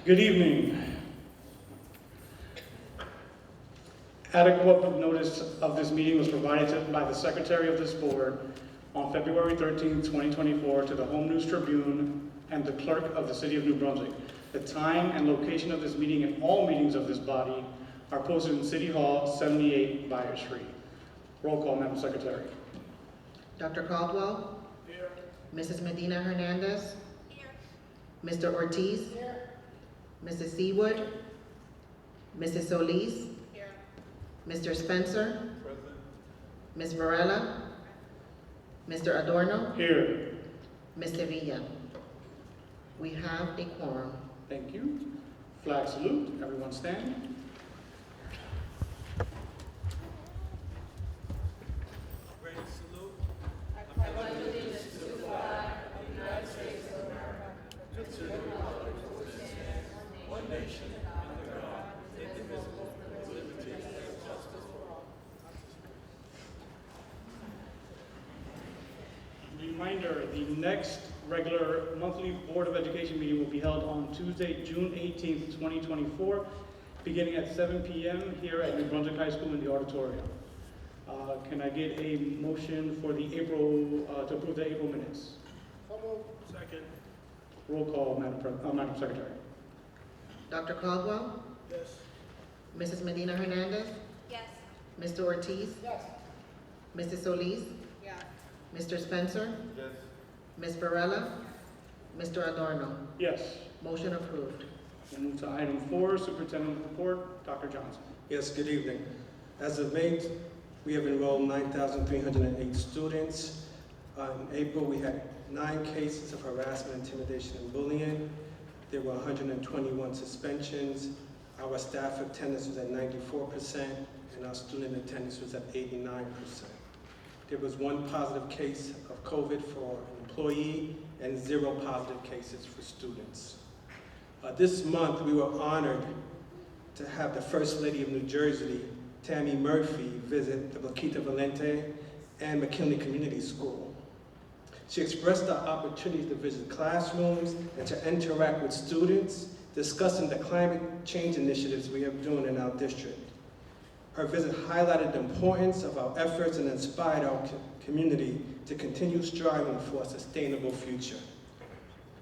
Good evening. Adequate notice of this meeting was provided by the Secretary of this Board on February 13, 2024 to the Home News Tribune and the Clerk of the City of New Brunswick. The time and location of this meeting and all meetings of this body are posted in City Hall, 78 Byers Street. Roll call, Madam Secretary. Dr. Caldwell? Here. Mrs. Medina Hernandez? Here. Mr. Ortiz? Here. Mrs. Seawood? Mrs. Solis? Here. Mr. Spencer? Present. Ms. Varela? Mr. Adorno? Here. Ms. Sevilla? We have a quorum. Thank you. Flag salute. Everyone stand. Ready to salute? Reminder, the next regular monthly Board of Education meeting will be held on Tuesday, June 18th, 2024, beginning at 7 p.m. here at New Brunswick High School in the auditorium. Can I get a motion for the to approve the April minutes? Second. Roll call, Madam Secretary. Dr. Caldwell? Yes. Mrs. Medina Hernandez? Yes. Mr. Ortiz? Yes. Mrs. Solis? Yes. Mr. Spencer? Yes. Ms. Varela? Mr. Adorno? Yes. Motion approved. We'll move to item 4, Superintendent Report, Dr. Johnson. Yes, good evening. As of May, we have enrolled 9,308 students. In April, we had 9 cases of harassment, intimidation, and bullying. There were 121 suspensions. Our staff attendance was at 94%, and our student attendance was at 89%. There was 1 positive case of COVID for an employee and 0 positive cases for students. This month, we were honored to have the First Lady of New Jersey, Tammy Murphy, visit the Blaquita Valente and McKinley Community School. She expressed the opportunity to visit classrooms and to interact with students, discussing the climate change initiatives we are doing in our district. Her visit highlighted the importance of our efforts and inspired our community to continue striving for a sustainable future.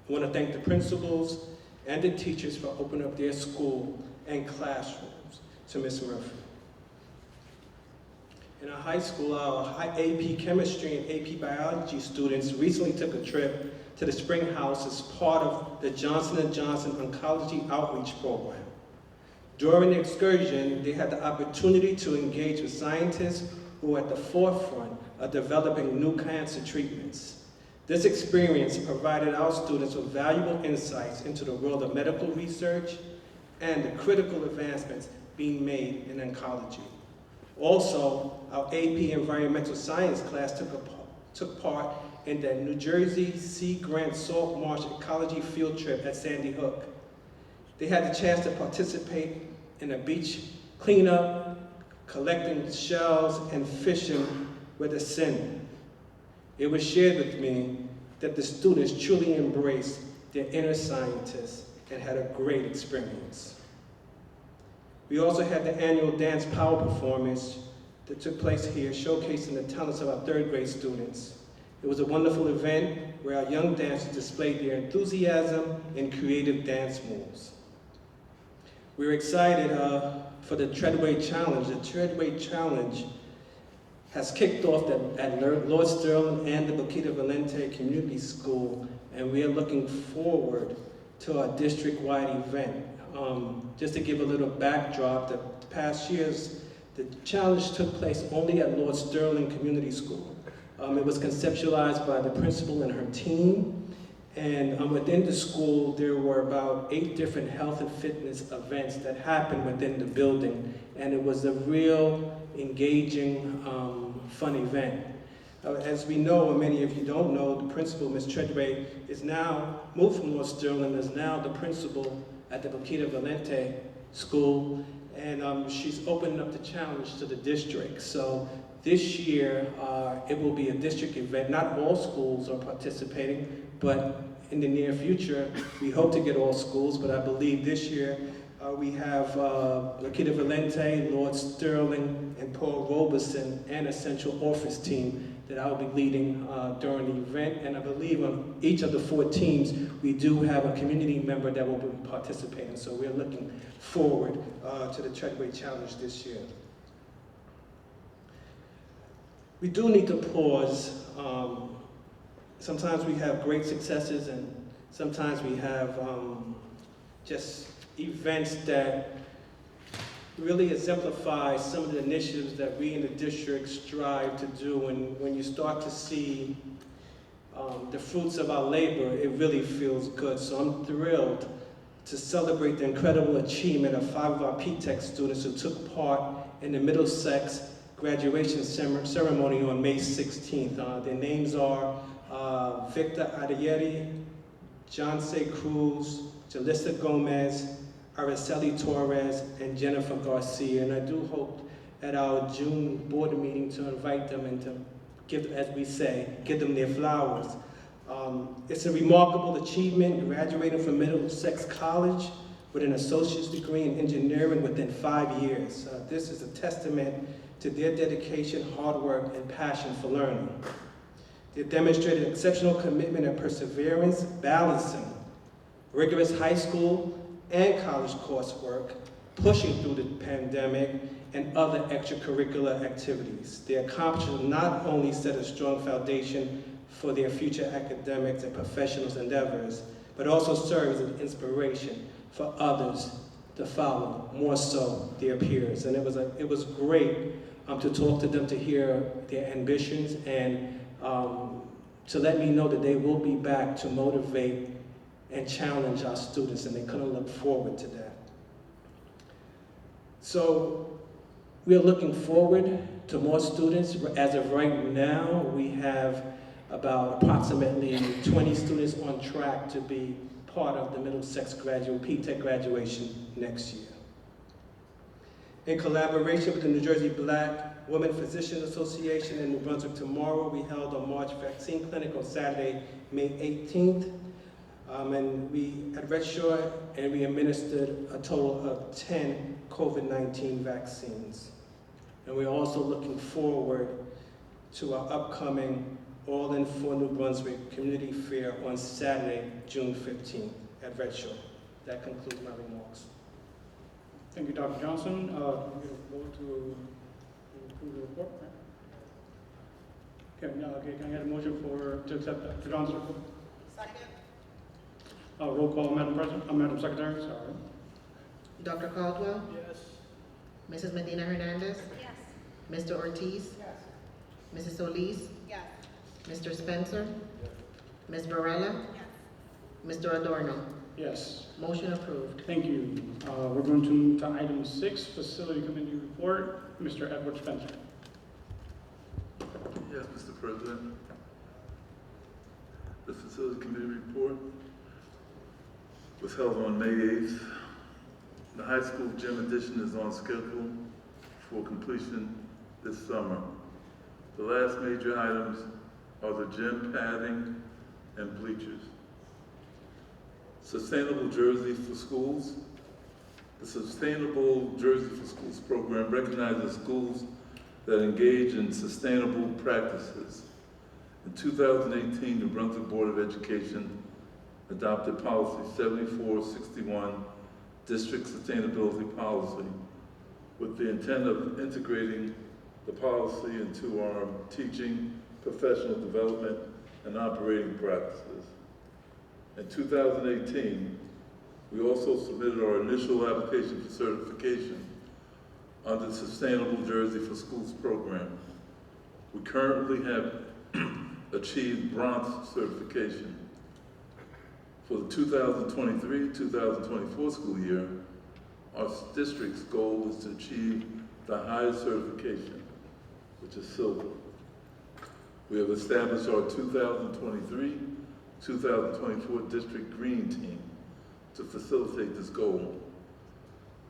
I want to thank the principals and the teachers for opening up their school and classrooms to Ms. Murphy. In our high school, our AP Chemistry and AP Biology students recently took a trip to the Spring House as part of the Johnson & Johnson Oncology Outreach Program. During the excursion, they had the opportunity to engage with scientists who are at the forefront of developing new cancer treatments. This experience provided our students with valuable insights into the world of medical research and the critical advancements being made in oncology. Also, our AP Environmental Science class took part in the New Jersey Sea Grant Salt Marsh Ecology Field Trip at Sandy Hook. They had the chance to participate in a beach cleanup, collecting shells, and fishing with a seine. It was shared with me that the students truly embraced their inner scientists and had a great experience. We also had the annual dance power performance that took place here, showcasing the talents of our 3rd grade students. It was a wonderful event where our young dancers displayed their enthusiasm and creative dance moves. We were excited for the Treadway Challenge. The Treadway Challenge has kicked off at Lord Sterling and the Blaquita Valente Community School, and we are looking forward to our district-wide event. Just to give a little backdrop, the past years, the challenge took place only at Lord Sterling Community School. It was conceptualized by the principal and her team, and within the school, there were about 8 different health and fitness events that happened within the building, and it was a real engaging, fun event. As we know, and many of you don't know, the principal, Ms. Treadway, is now moved from Lord Sterling, is now the principal at the Blaquita Valente School, and she's opening up the challenge to the district. So this year, it will be a district event. Not all schools are participating, but in the near future, we hope to get all schools, but I believe this year we have Lakita Valente, Lord Sterling, and Paul Robeson, and a central office team that I'll be leading during the event. And I believe on each of the 4 teams, we do have a community member that will be participating. So we're looking forward to the Treadway Challenge this year. We do need to pause. Sometimes we have great successes, and sometimes we have just events that really exemplify some of the initiatives that we in the district strive to do. And when you start to see the fruits of our labor, it really feels good. So I'm thrilled to celebrate the incredible achievement of 5 of our P-Tech students who took part in the Middlesex graduation ceremony on May 16th. Their names are Victor Adeyeri, Jonse Cruz, Jalissa Gomez, Araceli Torres, and Jennifer Garcia. And I do hope at our June board meeting to invite them and to give, as we say, give them their flowers. It's a remarkable achievement, graduating from Middlesex College with an associate's degree in engineering within 5 years. This is a testament to their dedication, hard work, and passion for learning. They demonstrated exceptional commitment and perseverance, balancing rigorous high school and college coursework, pushing through the pandemic, and other extracurricular activities. Their accomplishments not only set a strong foundation for their future academics and professional endeavors, but also serve as an inspiration for others to follow, more so their peers. And it was great to talk to them, to hear their ambitions, and to let me know that they will be back to motivate and challenge our students, and they couldn't look forward to that. So we are looking forward to more students. As of right now, we have about approximately 20 students on track to be part of the Middlesex P-Tech graduation next year. In collaboration with the New Jersey Black Women Physicians Association in New Brunswick Tomorrow, we held a March vaccine clinic on Saturday, May 18th. And we at Red Shore, and we administered a total of 10 COVID-19 vaccines. And we're also looking forward to our upcoming All In for New Brunswick Community Fair on Saturday, June 15th at Red Shore. That concludes my remarks. Thank you, Dr. Johnson. We get a vote to approve the report, right? Okay, can I get a motion to accept Dr. Johnson's report? Second. Roll call, Madam President, Madam Secretary, sorry. Dr. Caldwell? Yes. Mrs. Medina Hernandez? Yes. Mr. Ortiz? Yes. Mrs. Solis? Yes. Mr. Spencer? Ms. Varela? Yes. Mr. Adorno? Yes, Motion approved. thank you. We're going to move to item 6, Facility Committee Report. Mr. Edward Spencer. Yes, Mr. President. The Facility Committee report was held on May 8th. The high school gym addition is on schedule for completion this summer. The last major items are the gym padding and bleachers. Sustainable Jersey for Schools. The Sustainable Jersey for Schools program recognizes schools that engage in sustainable practices. In 2018, the Brunswick Board of Education adopted Policy 7461, District Sustainability Policy, with the intent of integrating the policy into our teaching, professional development, and operating practices. In 2018, we also submitted our initial application for certification under the Sustainable Jersey for Schools program. We currently have achieved bronze certification. For the 2023-2024 school year, our district's goal is to achieve the highest certification, which is silver. We have established our 2023-2024 district green team to facilitate this goal.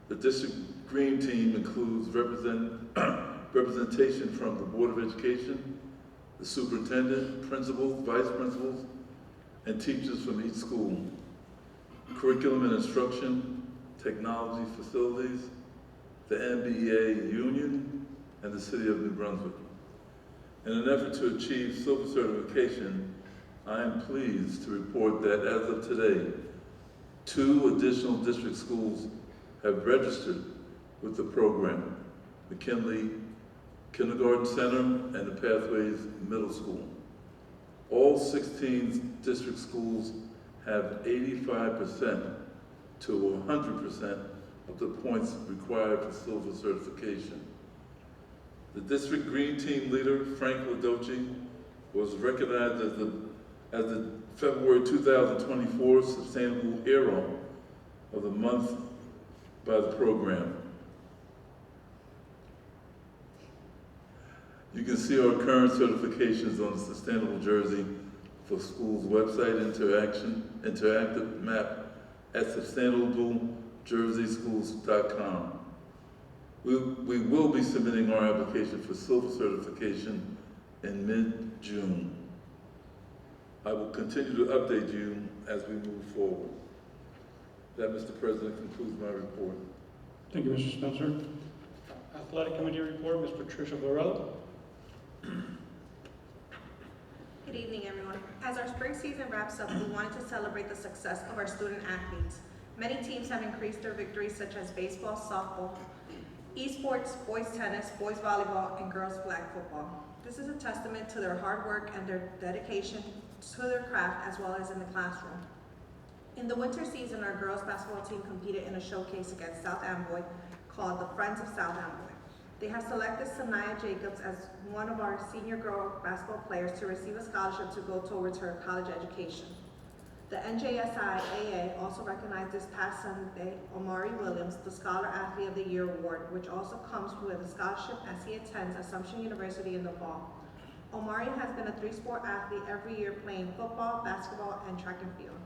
The district green team includes representation from the Board of Education, the superintendent, principals, vice principals, and teachers from each school, curriculum and instruction, technology facilities, the NBA Union, and the City of New Brunswick. In an effort to achieve silver certification, I am pleased to report that as of today, 2 additional district schools have registered with the program, McKinley Kindergarten Center and the Pathways Middle School. All 16 district schools have 85% to 100% of the points required for silver certification. The district green team leader, Frank Ladoci, was recognized as the February 2024 Sustainable Hero of the Month by the program. You can see our current certifications on the Sustainable Jersey for Schools website interactive map at sustainablejerseyschools.com. We will be submitting our application for silver certification in mid-June. I will continue to update you as we move forward. That, Mr. President, concludes my report. Thank you, Mr. Spencer. Athletic Committee report, Ms. Patricia Varela. Good evening, everyone. As our spring season wraps up, we wanted to celebrate the success of our student athletes. Many teams have increased their victories, such as baseball, softball, esports, boys tennis, boys volleyball, and girls flag football. This is a testament to their hard work and their dedication to their craft, as well as in the classroom. In the winter season, our girls basketball team competed in a showcase against South Amboy called the Friends of South Amboy. They have selected Sanaya Jacobs as one of our senior girl basketball players to receive a scholarship to go towards her college education. The NJSIAA also recognized this past Sunday Omari Williams, the Scholar Athlete of the Year award, which also comes with a scholarship as he attends Assumption University in the fall. Omari has been a 3-sport athlete every year, playing football, basketball, and track and field.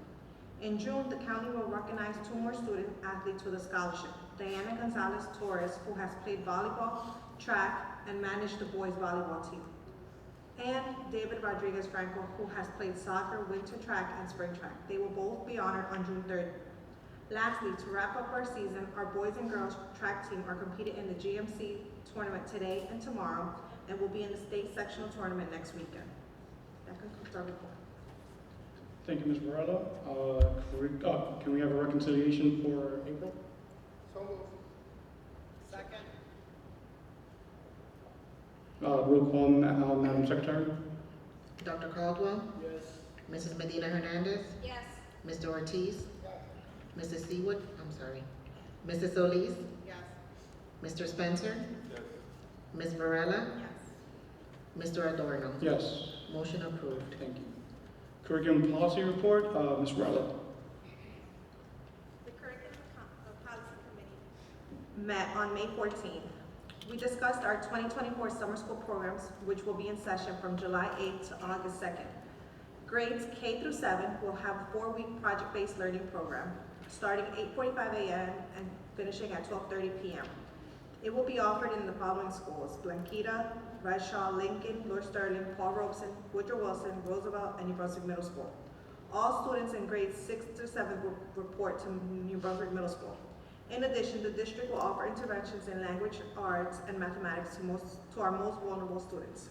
In June, the county will recognize 2 more student athletes with a scholarship. Diana Gonzalez Torres, who has played volleyball, track, and managed the boys volleyball team. And David Rodriguez Franco, who has played soccer, winter track, and spring track. They will both be honored on June 3rd. Lastly, to wrap up our season, our boys and girls track team are competing in the GMC tournament today and tomorrow, and will be in the state sectional tournament next weekend. That concludes our report. Thank you, Ms. Varela. Can we have a reconciliation for April? So moved. Second. Roll call, Madam Secretary. Dr. Caldwell, Yes. Mrs. Medina Hernandez, Yes. Mr. Ortiz, Yes. Mrs. Seawood, Mrs. Solis, Yes. Mr. Spencer, Yes. Ms. Varela, Yes. Mr. Adorno. Yes. Motion approved. Thank you. Curriculum Policy Report, Ms. Varela. The Curriculum Policy Committee met on May 14th. We discussed our 2024 summer school programs, which will be in session from July 8th to August 2nd. Grades K through 7 will have a 4-week project-based learning program, starting 8:45 a.m. and finishing at 12:30 p.m. It will be offered in the following schools: Blanquita, Bradshaw, Lincoln, Lord Sterling, Paul Robeson, Woodrow Wilson, Roosevelt, and New Brunswick Middle School. All students in grades 6 through 7 will report to New Brunswick Middle School. In addition, the district will offer interventions in language, arts, and mathematics to our most vulnerable students.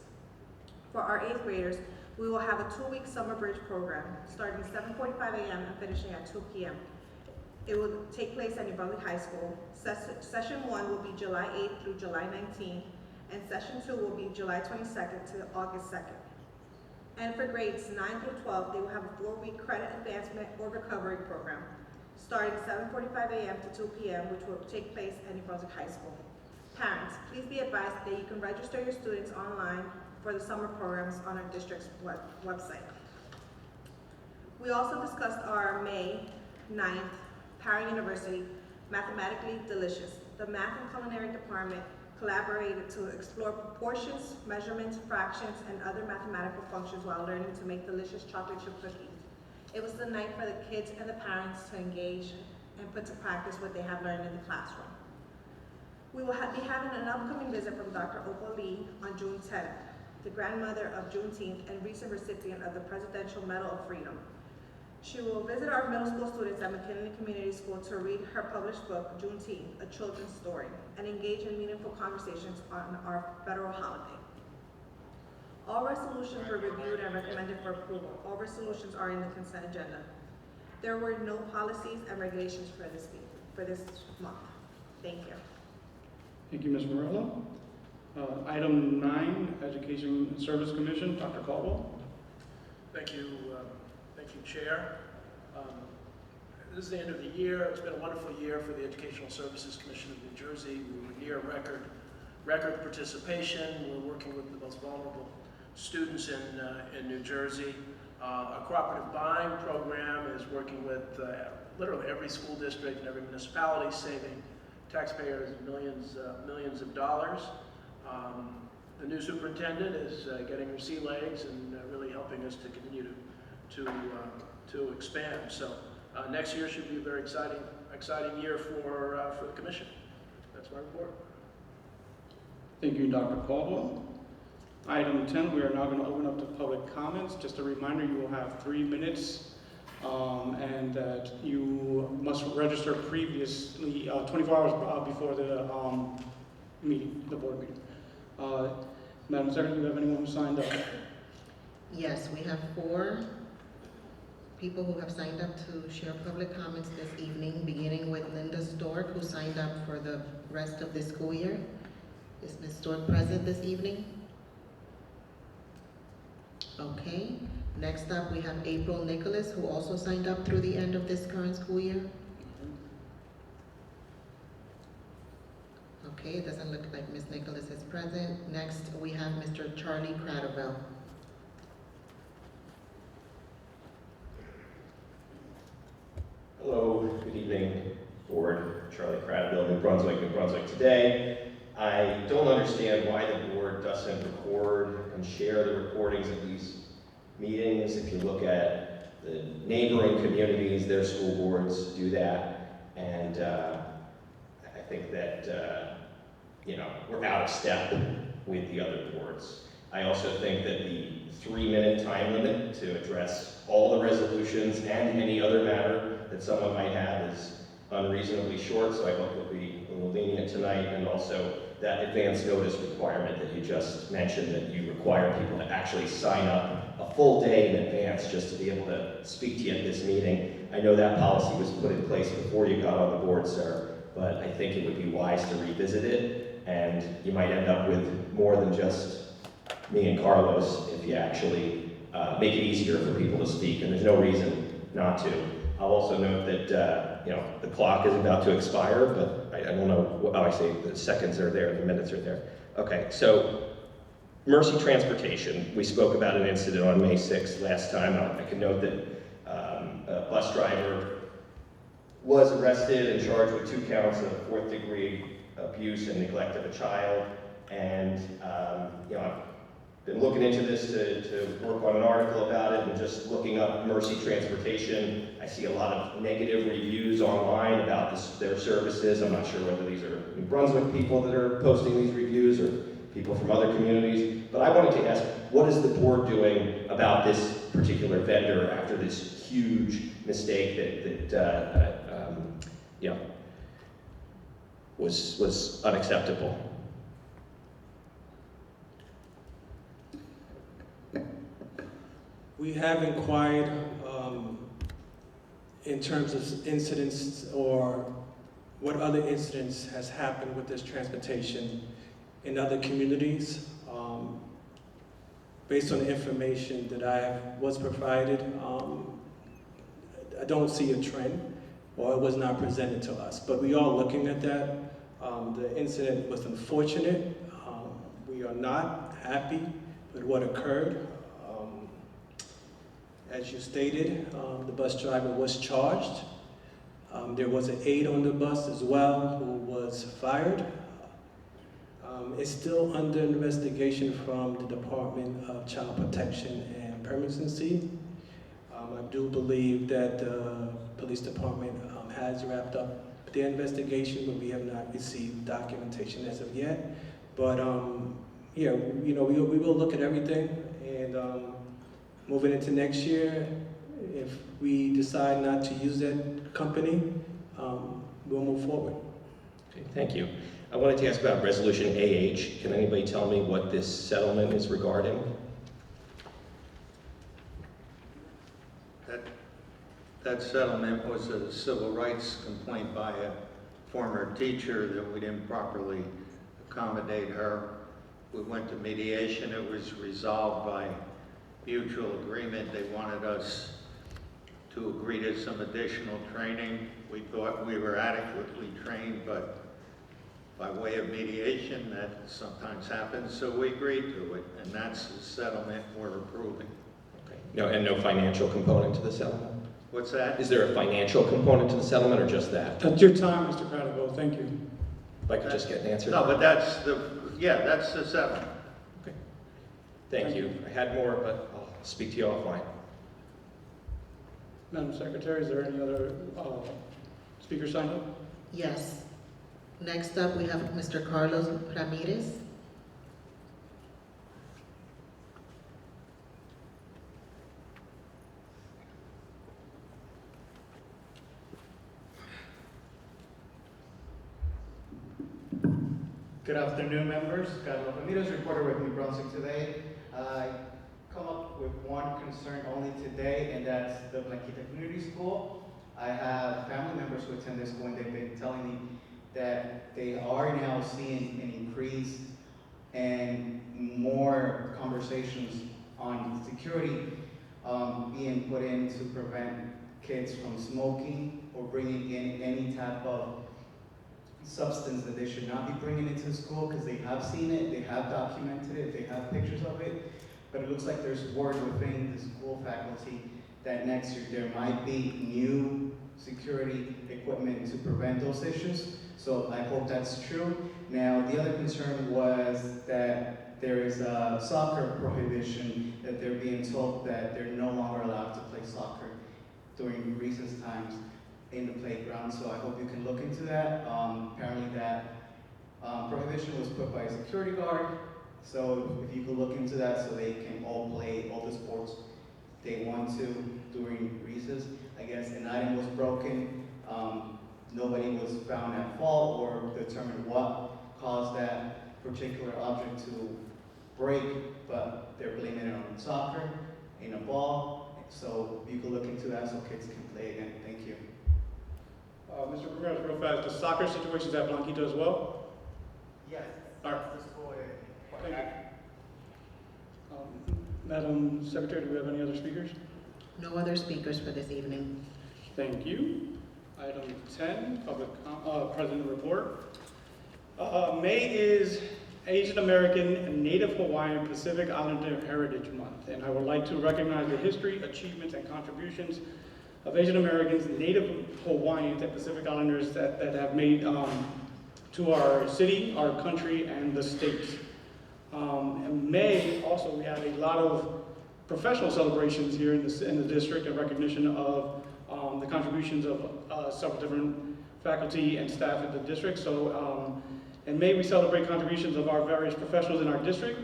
For our 8th graders, we will have a 2-week summer bridge program, starting 7:45 a.m. and finishing at 2 p.m. It will take place at New Brunswick High School. Session 1 will be July 8th through July 19th, and Session 2 will be July 22nd to August 2nd. And for grades 9 through 12, they will have a 4-week credit advancement or recovery program, starting 7:45 a.m. to 2 p.m., which will take place at New Brunswick High School. Parents, please be advised that you can register your students online for the summer programs on our district's website. We also discussed our May 9th Parent University Mathematically Delicious. The Math and Culinary Department collaborated to explore proportions, measurements, fractions, and other mathematical functions while learning to make delicious chocolate chip cookies. It was the night for the kids and the parents to engage and put to practice what they have learned in the classroom. We will be having an upcoming visit from Dr. Opal Lee on June 10th, the grandmother of Juneteenth and recent recipient of the Presidential Medal of Freedom. She will visit our middle school students at McKinley Community School to read her published book, Juneteenth, A Children's Story, and engage in meaningful conversations on our federal holiday. All resolutions were reviewed and recommended for approval. All resolutions are in the consent agenda. There were no policies and regulations for this month. Thank you. Thank you, Ms. Morello. Item 9, Education and Service Commission, Dr. Caldwell. Thank you, Chair. This is the end of the year. It's been a wonderful year for the Educational Services Commission of New Jersey. We were near record participation. We're working with the most vulnerable students in New Jersey. Our cooperative buying program is working with literally every school district and every municipality, saving taxpayers millions of dollars. The new superintendent is getting her sea legs and really helping us to continue to expand. So next year should be a very exciting year for the commission. That's my report. Thank you, Dr. Caldwell. Item 10, we are now going to open up to public comments. Just a reminder, you will have 3 minutes and that you must register previously 24 hours before the meeting, the board meeting. Madam Secretary, do you have anyone who signed up? Yes, we have 4 people who have signed up to share public comments this evening, beginning with Linda Stork, who signed up for the rest of this school year. Is Ms. Stork present this evening? Okay. Next up, we have April Nicholas, who also signed up through the end of this current school year. Okay, it doesn't look like Ms. Nicholas is present. Next, we have Mr. Charlie Cradavell. Hello, good evening, Board. Charlie Cradavell, New Brunswick today. I don't understand why the board doesn't record and share the recordings of these meetings. If you look at the neighboring communities, their school boards do that, and I think that we're out of step with the other boards. I also think that the 3-minute time limit to address all the resolutions and any other matter that someone might have is unreasonably short, so I hope you'll be a little lenient tonight, and also that advance notice requirement that you just mentioned, that you require people to actually sign up a full day in advance just to be able to speak to you at this meeting. I know that policy was put in place before you got on the board, sir, but I think it would be wise to revisit it, and you might end up with more than just me and Carlos if you actually make it easier for people to speak, and there's no reason not to. I'll also note that the clock is about to expire, but I don't know. Oh, I see the seconds are there, the minutes are there. Okay, so Mercy Transportation. We spoke about an incident on May 6th last time. I can note that a bus driver was arrested and charged with 2 counts of 4th-degree abuse and neglect of a child. And I've been looking into this to work on an article about it, and just looking up Mercy Transportation. I see a lot of negative reviews online about their services. I'm not sure whether these are New Brunswick people that are posting these reviews or people from other communities. But I wanted to ask, what is the board doing about this particular vendor after this huge mistake that was unacceptable? We have inquired in terms of incidents or what other incidents has happened with this transportation in other communities. Based on the information that was provided, I don't see a trend, or it was not presented to us. But we are looking at that. The incident was unfortunate. We are not happy with what occurred. As you stated, the bus driver was charged. There was an aide on the bus as well who was fired. It's still under investigation from the Department of Child Protection and Permanency. I do believe that the police department has wrapped up their investigation, but we have not received documentation as of yet. But we will look at everything, and moving into next year, If we decide not to use that company, we'll move forward. Okay, thank you. I wanted to ask about Resolution AH. Can anybody tell me what this settlement is regarding? That settlement was a civil rights complaint by a former teacher that we didn't properly accommodate her. We went to mediation. It was resolved by mutual agreement. They wanted us to agree to some additional training. We thought we were adequately trained, but by way of mediation, that sometimes happens, so we agreed to it, and that's the settlement we're approving. Okay. No, and no financial component to the settlement? What's that? Is there a financial component to the settlement or just that? That's your time, Mr. Cradible. Thank you. If I could just get an answer. No, but that's the settlement. Okay. Thank you. I had more, but I'll speak to you offline. Madam Secretary, is there any other speakers signed up? Yes. Next up, we have Mr. Carlos Ramirez. Good afternoon, members. Carlos Ramirez, reporter with New Brunswick today. I come up with one concern only today, and that's the Blanquita Community School. I have family members who attend this school, and they've been telling me that they are now seeing an increase and more conversations on security being put in to prevent kids from smoking or bringing in any type of substance that they should not be bringing into school, because they have seen it, they have documented it, they have pictures of it, but it looks like there's word within the school faculty that next year there might be new security equipment to prevent those issues. So I hope that's true. Now, the other concern was that there is a soccer prohibition, that they're being told that they're no longer allowed to play soccer during recess times in the playground, so I hope you can look into that. Apparently that prohibition was put by a security guard, so if you could look into that so they can all play all the sports they want to during recess. I guess an item was broken, nobody was found at fault or determined what caused that particular object to break, but they're blaming it on soccer, in a ball, so you could look into that so kids can play again. Thank you. Mr. Ramirez, real fast, the soccer situation is at Blanquita as well? Yes, All right. the school. Thank you. Madam Secretary, do we have any other speakers? No other speakers for this evening. Thank you. Item 10, President Report. May is Asian American, Native Hawaiian, Pacific Islander Heritage Month, and I would like to recognize the history, achievements, and contributions of Asian Americans, Native Hawaiians, and Pacific Islanders that have made to our city, our country, and the state. In May, also, we have a lot of professional celebrations here in the district in recognition of the contributions of several different faculty and staff at the district. So in May, we celebrate contributions of our various professionals in our district.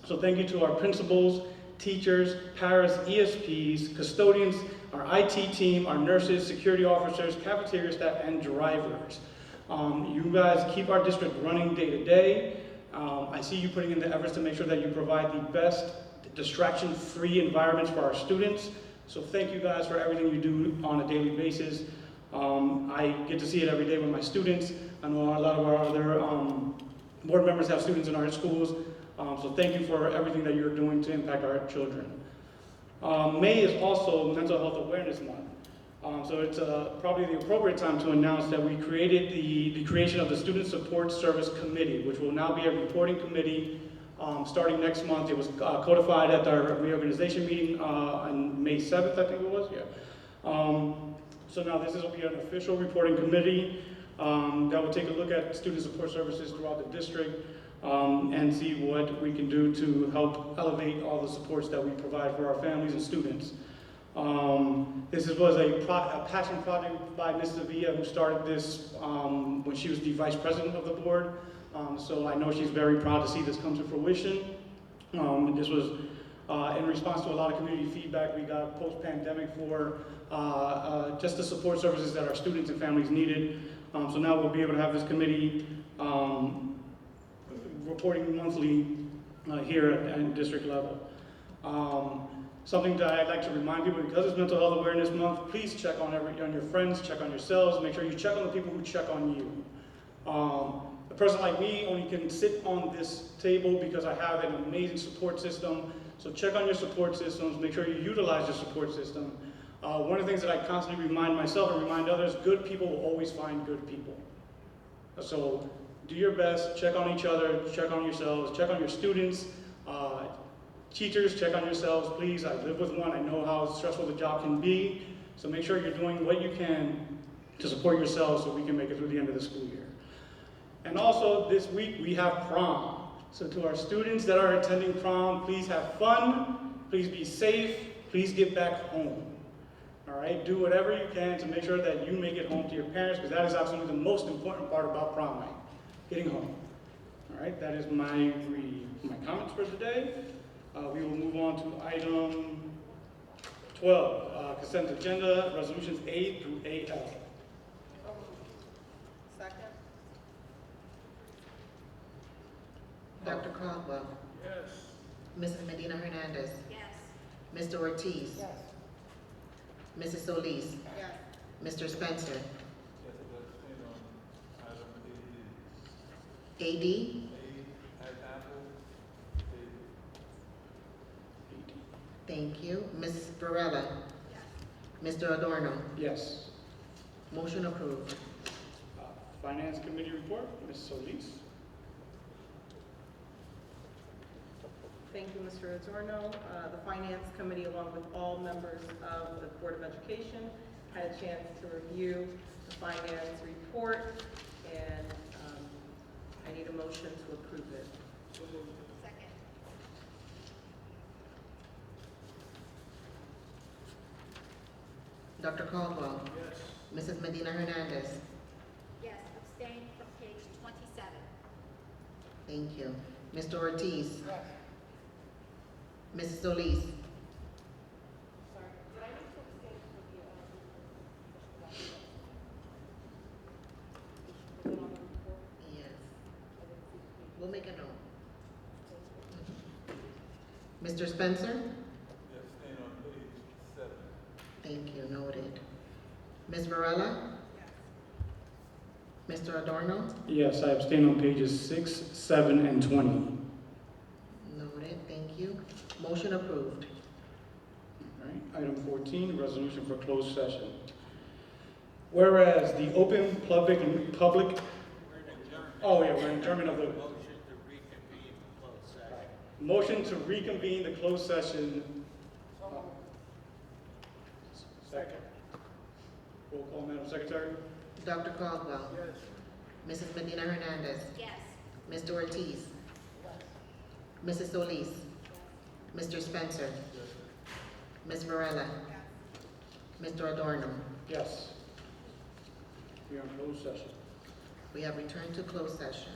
So thank you to our principals, teachers, paras, ESPs, custodians, our IT team, our nurses, security officers, cafeteria staff, and drivers. You guys keep our district running day to day. I see you putting in the efforts to make sure that you provide the best distraction-free environments for our students. So thank you guys for everything you do on a daily basis. I get to see it every day with my students. I know a lot of our other board members have students in our schools. So thank you for everything that you're doing to impact our children. May is also Mental Health Awareness Month. So it's probably the appropriate time to announce that we created the creation of the Student Support Service Committee, which will now be a reporting committee starting next month. It was codified at our reorganization meeting on May 7th, I think it was, yeah. So now this will be an official reporting committee that will take a look at student support services throughout the district and see what we can do to help elevate all the supports that we provide for our families and students. This was a passion project by Ms. Sevilla, who started this when she was the vice president of the board. So I know she's very proud to see this come to fruition. This was in response to a lot of community feedback we got post-pandemic for just the support services that our students and families needed. So now we'll be able to have this committee reporting monthly here at district level. Something that I'd like to remind people, because it's Mental Health Awareness Month, please check on your friends, check on yourselves, make sure you check on the people who check on you. A person like me only can sit on this table because I have an amazing support system. So check on your support systems, make sure you utilize your support system. One of the things that I constantly remind myself and remind others, good people will always find good people. So do your best, check on each other, check on yourselves, check on your students. Teachers, check on yourselves, please. I live with one, I know how stressful the job can be. So make sure you're doing what you can to support yourselves so we can make it through the end of the school year. And also this week we have prom. So to our students that are attending prom, please have fun, please be safe, please get back home. All right, do whatever you can to make sure that you make it home to your parents, because that is absolutely the most important part about prom night, getting home. All right, that is my comments for today. We will move on to item 12, consent agenda, resolutions A through AL. Second. Dr. Caldwell. Yes. Mrs. Medina Hernandez. Yes. Mr. Ortiz. Yes. Mrs. Solis. Yes. Mr. Spencer. Yes, I'd like to stand on item AD. A, as apple, Thank you. Ms. Varela. Yes. Mr. Adorno. Yes. Motion approved. Finance Committee report, Ms. Solis. Thank you, Mr. Adorno. The Finance Committee, along with all members of the Board of Education, had a chance to review the finance report, and I need a motion to approve it. Second. Dr. Caldwell. Yes. Mrs. Medina Hernandez. Yes, abstain from page 27. Thank you. Mr. Ortiz. Yes. Mrs. Solis. Yes. We'll make a note. Mr. Spencer? yes, stand on page 7. Thank you, noted. Ms. Varela? Mr. Adorno? Yes, I abstain on pages 6, 7, and 20. Noted, thank you. Motion approved. All right, item 14, resolution for closed session. Whereas the open public, oh yeah, we're in adjournment of the, motion to reconvene the closed session. Second. Roll call, Madam Secretary. Dr. Caldwell. Yes. Mrs. Medina Hernandez. Yes. Mr. Ortiz. Mrs. Solis. Mr. Spencer. Ms. Varela. Mr. Adorno. Yes. We are in closed session. We have returned to closed session.